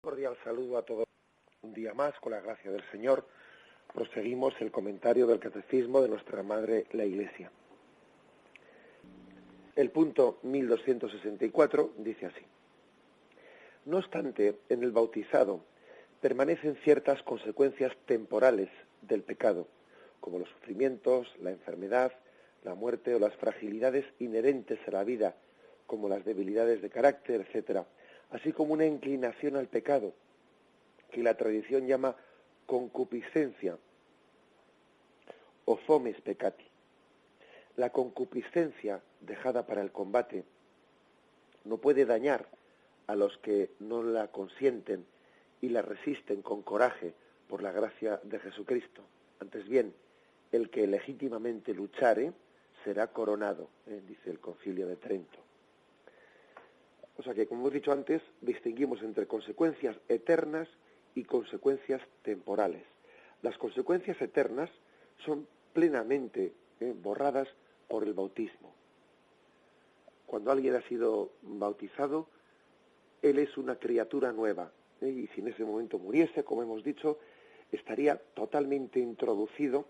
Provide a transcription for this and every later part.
Cordial saludo a todos. Un día más, con la gracia del Señor, proseguimos el comentario del Catecismo de nuestra Madre, la Iglesia. El punto 1264 dice así: no obstante, en el bautizado permanecen ciertas consecuencias temporales del pecado, como los sufrimientos, la enfermedad, la muerte o las fragilidades inherentes a la vida, como las debilidades de carácter, etcétera, así como una inclinación al pecado, que la tradición llama concupiscencia o fomes peccati. La concupiscencia dejada para el combate no puede dañar a los que no la consienten y la resisten con coraje por la gracia de Jesucristo. Antes bien, el que legítimamente luchare será coronado, dice el Concilio de Trento. O sea que, como hemos dicho antes, distinguimos entre consecuencias eternas y consecuencias temporales. Las consecuencias eternas son plenamente borradas por el bautismo. Cuando alguien ha sido bautizado, él es una criatura nueva, y si en ese momento muriese, como hemos dicho, estaría totalmente introducido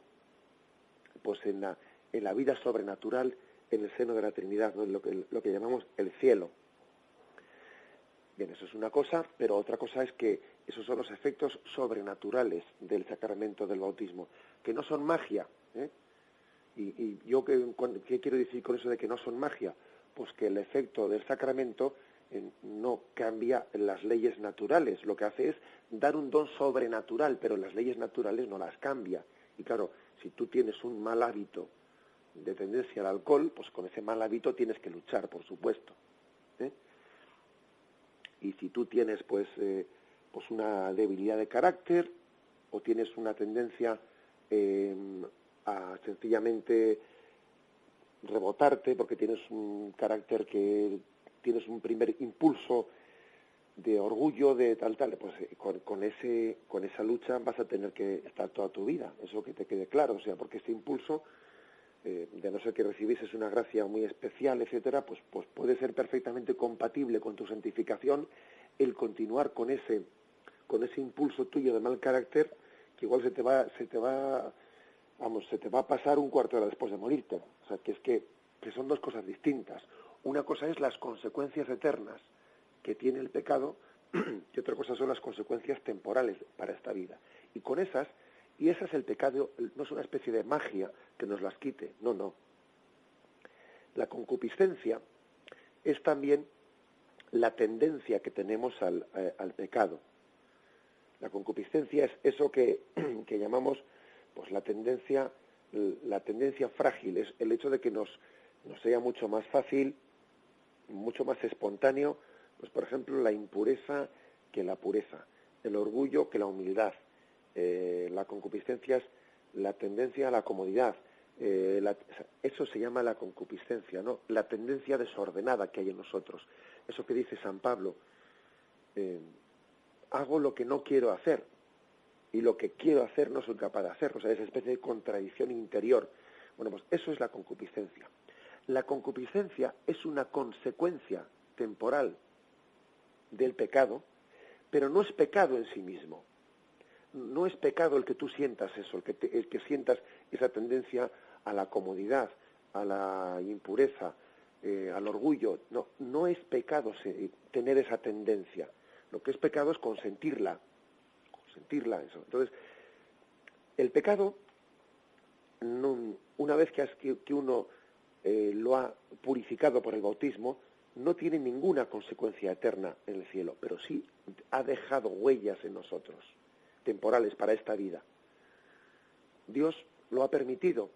pues en la vida sobrenatural en el seno de la Trinidad, ¿no? En lo que llamamos el cielo. Bien, eso es una cosa, pero otra cosa es que esos son los efectos sobrenaturales del sacramento del bautismo, que no son magia. Y yo, ¿qué quiero decir con eso de que no son magia? Pues que el efecto del sacramento no cambia las leyes naturales, lo que hace es dar un don sobrenatural, pero las leyes naturales no las cambia. Y claro, si tú tienes un mal hábito de tendencia al alcohol, pues con ese mal hábito tienes que luchar, por supuesto. Y si tú tienes pues una debilidad de carácter o tienes una tendencia a sencillamente rebotarte porque tienes un carácter que tienes un primer impulso de orgullo, de tal, pues con esa lucha vas a tener que estar toda tu vida, eso que te quede claro, o sea, porque este impulso, de no ser que recibieses una gracia muy especial, etcétera, pues puede ser perfectamente compatible con tu santificación el continuar con ese impulso tuyo de mal carácter, que igual se te va a pasar un cuarto de hora después de morirte. O sea, que son dos cosas distintas. Una cosa es las consecuencias eternas que tiene el pecado y otra cosa son las consecuencias temporales para esta vida. Y ese es el pecado, no es una especie de magia que nos las quite, no. La concupiscencia es también la tendencia que tenemos al pecado. La concupiscencia es eso que llamamos pues la tendencia frágil, es el hecho de que nos sea mucho más fácil, mucho más espontáneo, pues por ejemplo la impureza que la pureza, el orgullo que la humildad. La concupiscencia es la tendencia a la comodidad. Eso se llama la concupiscencia, ¿no? La tendencia desordenada que hay en nosotros. Eso que dice San Pablo, hago lo que no quiero hacer y lo que quiero hacer no soy capaz de hacer. O sea, esa especie de contradicción interior. Bueno, pues eso es la concupiscencia. La concupiscencia es una consecuencia temporal del pecado, pero no es pecado en sí mismo. No es pecado el que tú sientas eso, el que sientas esa tendencia a la comodidad, a la impureza, al orgullo. No es pecado tener esa tendencia. Lo que es pecado es consentirla eso. Entonces, el pecado, una vez que uno lo ha purificado por el bautismo, no tiene ninguna consecuencia eterna en el cielo, pero sí ha dejado huellas en nosotros, temporales para esta vida. Dios lo ha permitido.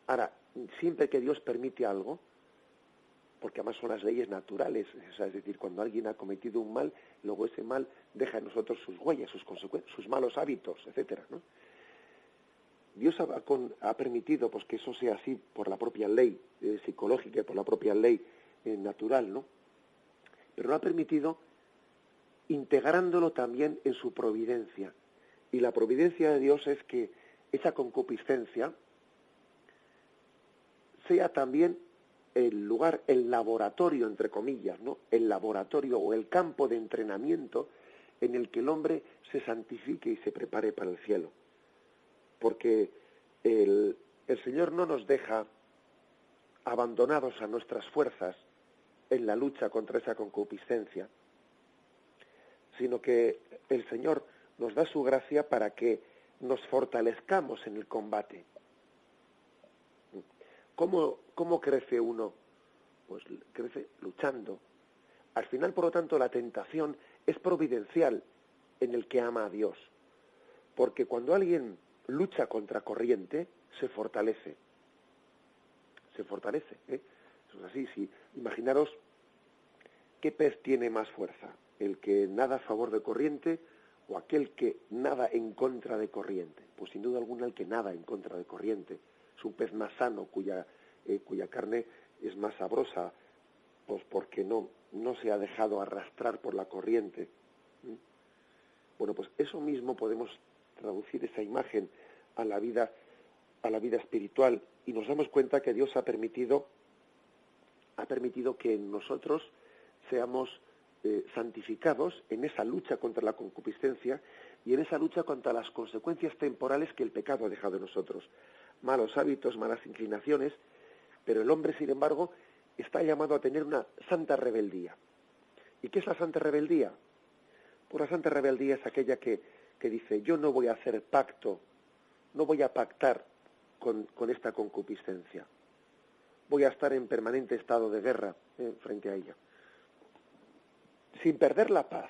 Ahora, siempre que Dios permite algo, porque además son las leyes naturales, o sea, es decir, cuando alguien ha cometido un mal, luego ese mal deja en nosotros sus huellas, sus consecuencias, sus malos hábitos, etcétera, ¿no? Dios ha permitido pues que eso sea así por la propia ley psicológica, por la propia ley natural, ¿no? Pero lo ha permitido integrándolo también en su providencia. Y la providencia de Dios es que esa concupiscencia sea también el lugar, el laboratorio, entre comillas, ¿no? El laboratorio o el campo de entrenamiento en el que el hombre se santifique y se prepare para el cielo. Porque el Señor no nos deja abandonados a nuestras fuerzas en la lucha contra esa concupiscencia, sino que el Señor nos da su gracia para que nos fortalezcamos en el combate. ¿Cómo crece uno? Pues crece luchando. Al final, por lo tanto, la tentación es providencial en el que ama a Dios. Porque cuando alguien lucha contra corriente, se fortalece. Se fortalece, ¿eh? Eso es así, sí. Imaginaros qué pez tiene más fuerza, el que nada a favor de corriente o aquel que nada en contra de corriente. Pues sin duda alguna el que nada en contra de corriente. Es un pez más sano cuya carne es más sabrosa, pues porque no se ha dejado arrastrar por la corriente. Bueno, pues eso mismo podemos traducir esa imagen a la vida espiritual, y nos damos cuenta que Dios ha permitido que nosotros seamos santificados en esa lucha contra la concupiscencia y en esa lucha contra las consecuencias temporales que el pecado ha dejado en nosotros. Malos hábitos, malas inclinaciones, pero el hombre, sin embargo, está llamado a tener una santa rebeldía. ¿Y qué es la santa rebeldía? Pues la santa rebeldía es aquella que dice, yo no voy a hacer pacto, no voy a pactar con esta concupiscencia. Voy a estar en permanente estado de guerra frente a ella. Sin perder la paz,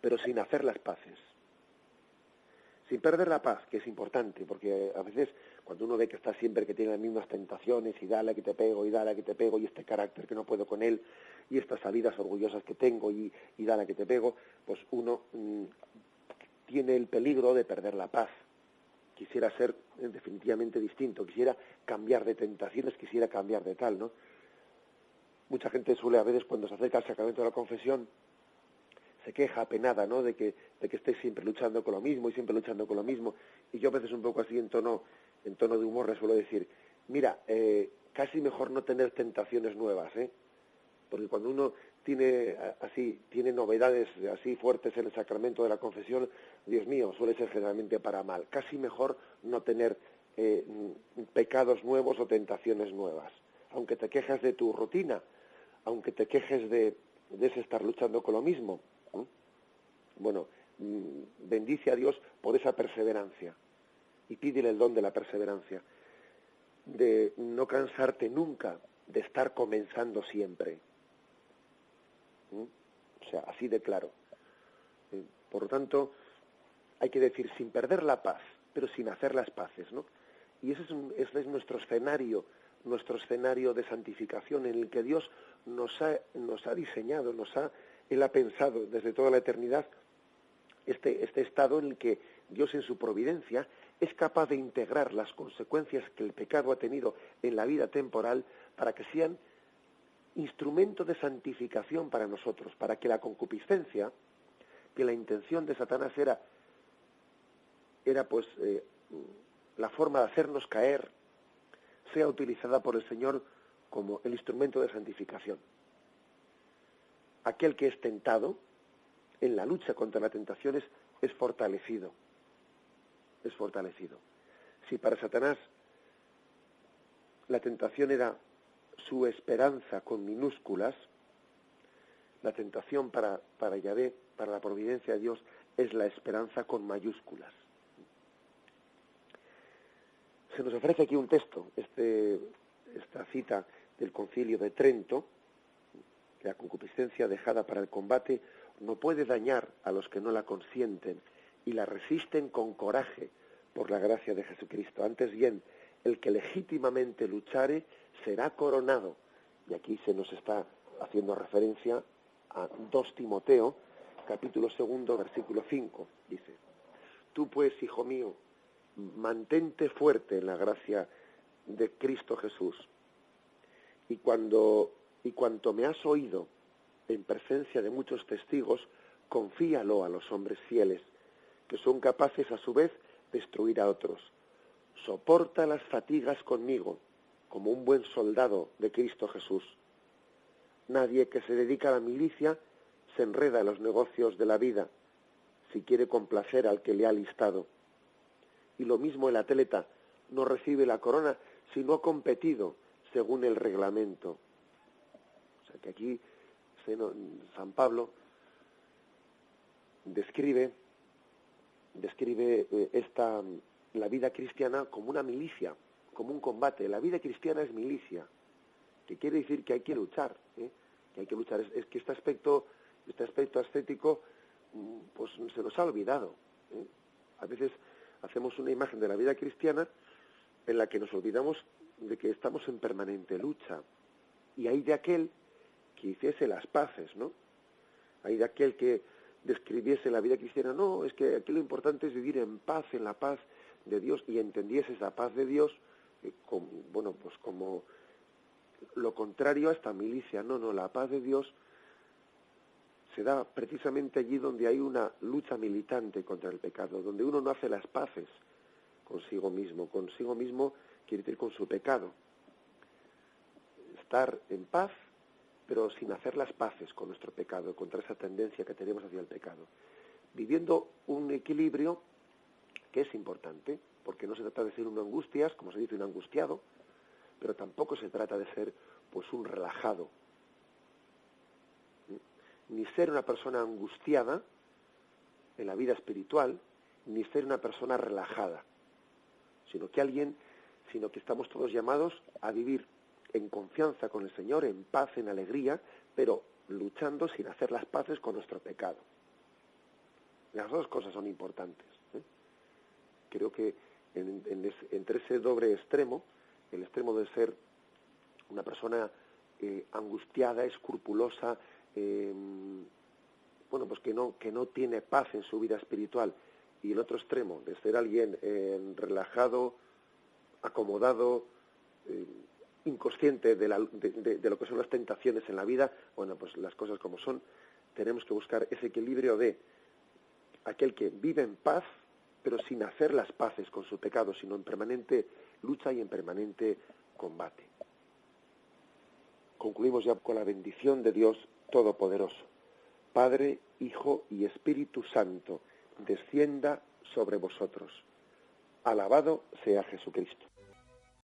pero sin hacer las paces. Sin perder la paz, que es importante, porque a veces cuando uno ve que está siempre que tiene las mismas tentaciones, y dale que te pego, y dale que te pego, y este carácter que no puedo con él, y estas salidas orgullosas que tengo, y dale que te pego, pues uno tiene el peligro de perder la paz. Quisiera ser definitivamente distinto, quisiera cambiar de tentaciones, quisiera cambiar de tal, ¿no? Mucha gente suele a veces, cuando se acerca al sacramento de la confesión, se queja apenada, ¿no?, de que esté siempre luchando con lo mismo y siempre luchando con lo mismo. Y yo a veces un poco así en tono de humor le suelo decir, mira, casi mejor no tener tentaciones nuevas, ¿eh? Porque cuando uno tiene novedades así fuertes en el sacramento de la confesión, Dios mío, suele ser generalmente para mal. Casi mejor no tener pecados nuevos o tentaciones nuevas. Aunque te quejes de tu rutina, aunque te quejes de ese estar luchando con lo mismo, ¿eh? Bueno, bendice a Dios por esa perseverancia y pídele el don de la perseverancia, de no cansarte nunca de estar comenzando siempre. O sea, así de claro. Por lo tanto, hay que decir, sin perder la paz, pero sin hacer las paces, ¿no? Y ese es nuestro escenario de santificación, en el que Dios nos ha diseñado, Él ha pensado desde toda la eternidad este estado en el que Dios, en su providencia, es capaz de integrar las consecuencias que el pecado ha tenido en la vida temporal para que sean instrumento de santificación para nosotros, para que la concupiscencia, que la intención de Satanás era pues la forma de hacernos caer, sea utilizada por el Señor como el instrumento de santificación. Aquel que es tentado en la lucha contra las tentaciones es fortalecido. Es fortalecido. Si para Satanás la tentación era su esperanza con minúsculas, la tentación para Yahvé, para la providencia de Dios, es la esperanza con mayúsculas. Se nos ofrece aquí un texto, esta cita del Concilio de Trento, que la concupiscencia dejada para el combate no puede dañar a los que no la consienten y la resisten con coraje por la gracia de Jesucristo. Antes bien, el que legítimamente luchare será coronado. Y aquí se nos está haciendo referencia a 2 Timoteo, capítulo 2, versículo 5. Dice, tú pues, hijo mío, mantente fuerte en la gracia de Cristo Jesús. Y cuanto me has oído en presencia de muchos testigos, confíalo a los hombres fieles, que son capaces a su vez de instruir a otros. Soporta las fatigas conmigo, como un buen soldado de Cristo Jesús. Nadie que se dedica a la milicia se enreda en los negocios de la vida si quiere complacer al que le ha listado. Y lo mismo el atleta no recibe la corona si no ha competido según el reglamento. O sea que aquí San Pablo describe la vida cristiana como una milicia, como un combate. La vida cristiana es milicia, que quiere decir que hay que luchar, que hay que luchar. Es que este aspecto ascético pues se nos ha olvidado. A veces hacemos una imagen de la vida cristiana en la que nos olvidamos de que estamos en permanente lucha. Y hay de aquel que hiciese las paces, ¿no? Hay de aquel que describiese la vida cristiana. No, es que aquí lo importante es vivir en paz, en la paz de Dios, y entendiese esa paz de Dios como lo contrario a esta milicia. No, la paz de Dios se da precisamente allí donde hay una lucha militante contra el pecado, donde uno no hace las paces consigo mismo quiere decir con su pecado. Estar en paz, pero sin hacer las paces con nuestro pecado, contra esa tendencia que tenemos hacia el pecado. Viviendo un equilibrio que es importante, porque no se trata de ser un angustias, como se dice, un angustiado, pero tampoco se trata de ser pues un relajado. Ni ser una persona angustiada en la vida espiritual, ni ser una persona relajada, sino que estamos todos llamados a vivir en confianza con el Señor, en paz, en alegría, pero luchando sin hacer las paces con nuestro pecado. Las dos cosas son importantes. Creo que entre ese doble extremo, el extremo de ser una persona angustiada, escrupulosa, pues que no tiene paz en su vida espiritual, y el otro extremo de ser alguien relajado, acomodado, inconsciente de lo que son las tentaciones en la vida, pues las cosas como son. Tenemos que buscar ese equilibrio de aquel que vive en paz, pero sin hacer las paces con su pecado, sino en permanente lucha y en permanente combate. Concluimos ya con la bendición de Dios Todopoderoso. Padre, Hijo y Espíritu Santo, descienda sobre vosotros. Alabado sea Jesucristo.